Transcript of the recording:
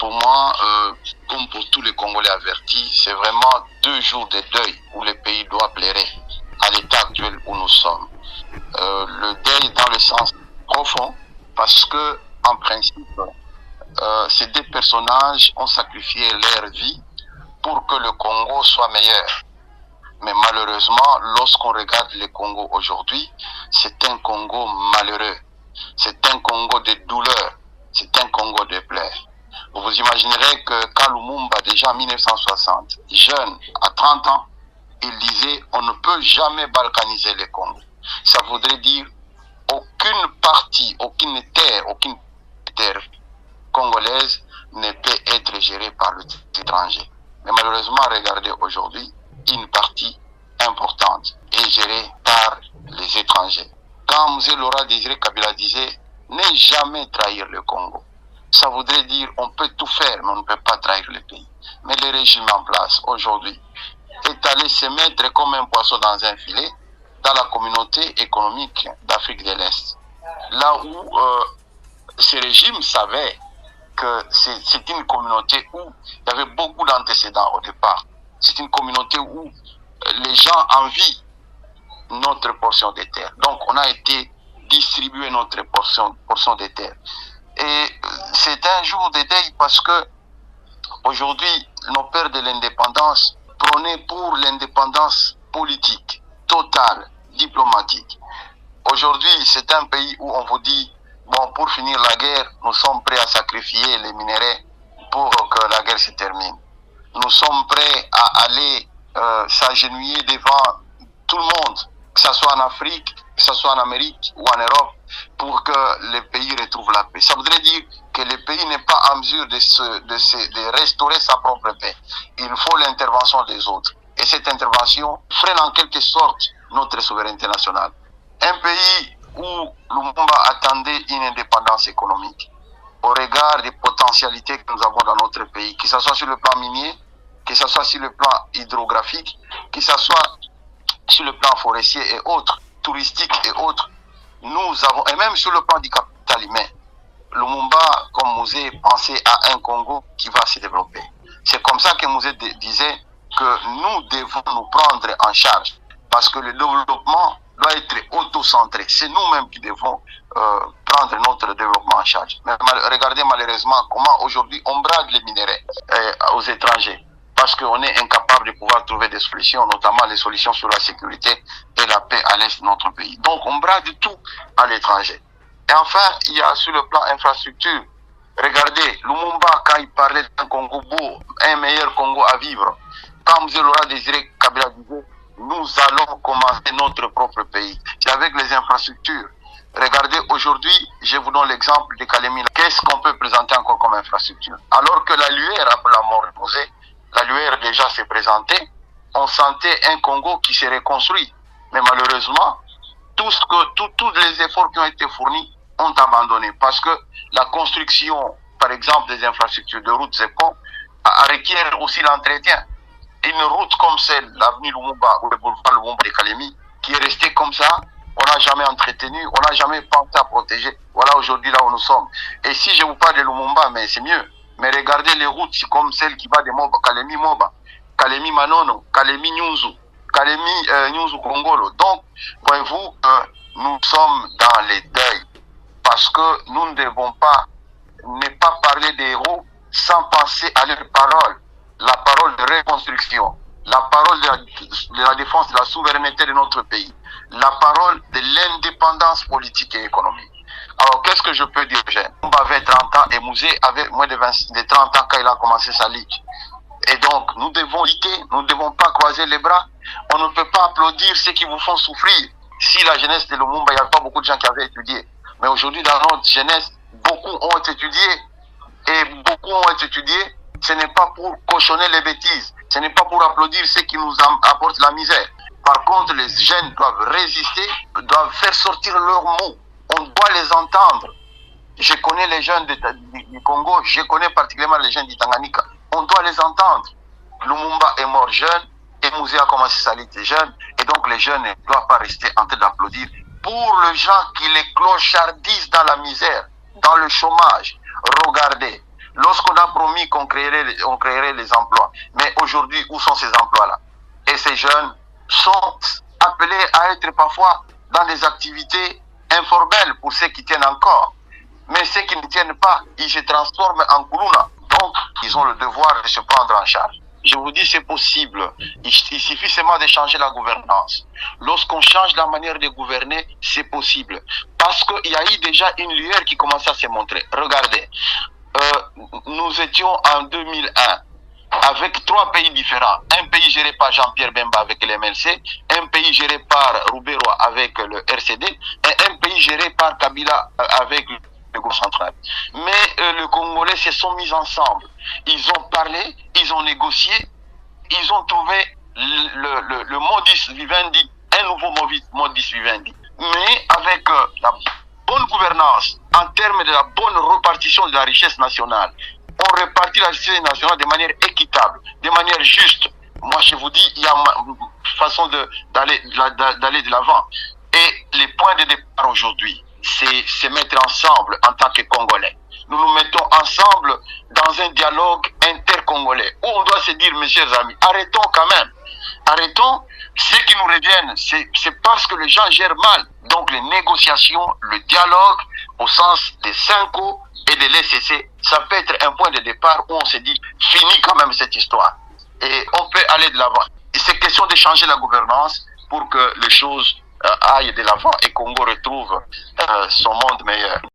pour moi, comme pour tous les Congolais avertis, c'est vraiment 2 jours de deuil où le pays doit plairer à l'état actuel où nous sommes. Le deuil dans le sens profond, parce que en principe, ces 2 personnages ont sacrifié leur vie pour que le Congo soit meilleur. Mais malheureusement, lorsqu'on regarde le Congo aujourd'hui, c'est un Congo malheureux. C'est un Congo de douleur. C'est un Congo de pleurs. Vous imaginerez que quand Lumumba, déjà en 1960, jeune, à 30 ans, il disait « on ne peut jamais balkaniser le Congo ». Ça voudrait dire aucune partie, aucune terre congolaise ne peut être gérée par l'étranger. Mais malheureusement, regardez aujourd'hui, une partie importante est gérée par les étrangers. Quand M. Laurent Désiré Kabila disait « ne jamais trahir le Congo », ça voudrait dire on peut tout faire, mais on ne peut pas trahir le pays. Mais le régime en place aujourd'hui est allé se mettre comme un poisson dans un filet dans la communauté économique d'Afrique de l'Est. Là où ce régime savait que c'est une communauté où il y avait beaucoup d'antécédents au départ. C'est une communauté où les gens envient notre portion de terre. Donc on a été distribué notre portion de terre. Et c'est un jour de deuil parce que aujourd'hui, nos pères de l'indépendance prônaient pour l'indépendance politique, totale, diplomatique. Aujourd'hui, c'est un pays où on vous dit, bon, pour finir la guerre, nous sommes prêts à sacrifier les minéraux pour que la guerre se termine. Nous sommes prêts à aller s'agenouiller devant tout le monde, que ce soit en Afrique, que ce soit en Amérique ou en Europe, pour que le pays retrouve la paix. Ça voudrait dire que le pays n'est pas en mesure de restaurer sa propre paix. Il faut l'intervention des autres. Et cette intervention freine en quelque sorte notre souveraineté nationale. Un pays où Lumumba attendait une indépendance économique, au regard des potentialités que nous avons dans notre pays, que ce soit sur le plan minier, que ce soit sur le plan hydrographique, que ce soit sur le plan forestier et autres, touristique et autres, nous avons, et même sur le plan du capital humain, Lumumba, comme Mouzé, pensait à un Congo qui va se développer. C'est comme ça que Mouzé disait que nous devons nous prendre en charge, parce que le développement doit être auto-centré. C'est nous-mêmes qui devons prendre notre développement en charge. Mais regardez malheureusement comment aujourd'hui on brade les minéraux aux étrangers, parce qu'on est incapable de pouvoir trouver des solutions, notamment les solutions sur la sécurité et la paix à l'est de notre pays. Donc on brade tout à l'étranger. Et enfin, il y a sur le plan infrastructure, regardez, Lumumba, quand il parlait d'un Congo beau, un meilleur Congo à vivre, quand M. Laurent Désiré Kabila disait, nous allons commencer notre propre pays. C'est avec les infrastructures. Regardez, aujourd'hui, je vous donne l'exemple de Kalemi. Qu'est-ce qu'on peut présenter encore comme infrastructure? Alors que la lueur, après la mort de Mouzé, la lueur déjà s'est présentée, on sentait un Congo qui s'est reconstruit. Mais malheureusement, tous les efforts qui ont été fournis ont abandonné. Parce que la construction, par exemple, des infrastructures de routes et ponts, requiert aussi l'entretien. Une route comme celle, l'avenue Lumumba ou le boulevard Lumumba de Kalemi, qui est restée comme ça, on n'a jamais entretenu, on n'a jamais pensé à protéger. Voilà aujourd'hui là où nous sommes. Et si je vous parle de Lumumba, mais c'est mieux. Mais regardez les routes comme celle qui va de Moba, Kalemi Moba, Kalemi Manono, Kalemi Nyunzu, Kalemi Nyunzu Kongolo. Donc, voyez-vous, nous sommes dans les deuils. Parce que nous ne devons pas ne pas parler des héros sans penser à leurs paroles. La parole de reconstruction, la parole de la défense de la souveraineté de notre pays, la parole de l'indépendance politique et économique. Alors, qu'est-ce que je peux dire, Jeanne? On avait 30 ans et Mouzé avait moins de 30 ans quand il a commencé sa ligue. Et donc, nous devons lutter, nous ne devons pas croiser les bras. On ne peut pas applaudir ceux qui vous font souffrir. Si la jeunesse de Lumumba, il n'y avait pas beaucoup de gens qui avaient étudié. Mais aujourd'hui, dans notre jeunesse, beaucoup ont étudié. Et beaucoup ont étudié. Ce n'est pas pour cochonner les bêtises. Ce n'est pas pour applaudir ceux qui nous apportent la misère. Par contre, les jeunes doivent résister, doivent faire sortir leurs mots. On doit les entendre. Je connais les jeunes du Congo, je connais particulièrement les jeunes du Tanganyika. On doit les entendre. Lumumba est mort jeune et Mouzé a commencé sa lutte jeune. Et donc les jeunes ne doivent pas rester en train d'applaudir. Pour les gens qui les clochardisent dans la misère, dans le chômage, regardez. lorsqu'on a promis on créerait les emplois. Mais aujourd'hui, où sont ces emplois-là? Et ces jeunes sont appelés à être parfois dans des activités informelles pour ceux qui tiennent encore. Mais ceux qui ne tiennent pas, ils se transforment en Koulouna. Donc, ils ont le devoir de se prendre en charge. Je vous dis, c'est possible. Il suffit seulement de changer la gouvernance. Lorsqu'on change la manière de gouverner, c'est possible. Parce qu'il y a eu déjà une lueur qui commençait à se montrer. Regardez, nous étions en 2001 avec 3 pays différents. Un pays géré par Jean-Pierre Bemba avec le MLC, un pays géré par Roubaix-Roy avec le RCD, et un pays géré par Kabila avec le gouvernement central. Mais les Congolais se sont mis ensemble. Ils ont parlé, ils ont négocié, ils ont trouvé le modus vivendi, un nouveau modus vivendi. Mais avec la bonne gouvernance, en termes de la bonne répartition de la richesse nationale, on répartit la richesse nationale de manière équitable, de manière juste. Moi, je vous dis, il y a une façon d'aller de l'avant. Et les points de départ aujourd'hui, c'est se mettre ensemble en tant que Congolais. Nous nous mettons ensemble dans un dialogue intercongolais où on doit se dire, mes chers amis, arrêtons quand même. Arrêtons. Ce qui nous reviennent, c'est parce que les gens gèrent mal. Donc les négociations, le dialogue, au sens des 5 O et de l'ECC, ça peut être un point de départ où on se dit, fini quand même cette histoire. Et on peut aller de l'avant. C'est question de changer la gouvernance pour que les choses aillent de l'avant et Congo retrouve son monde meilleur.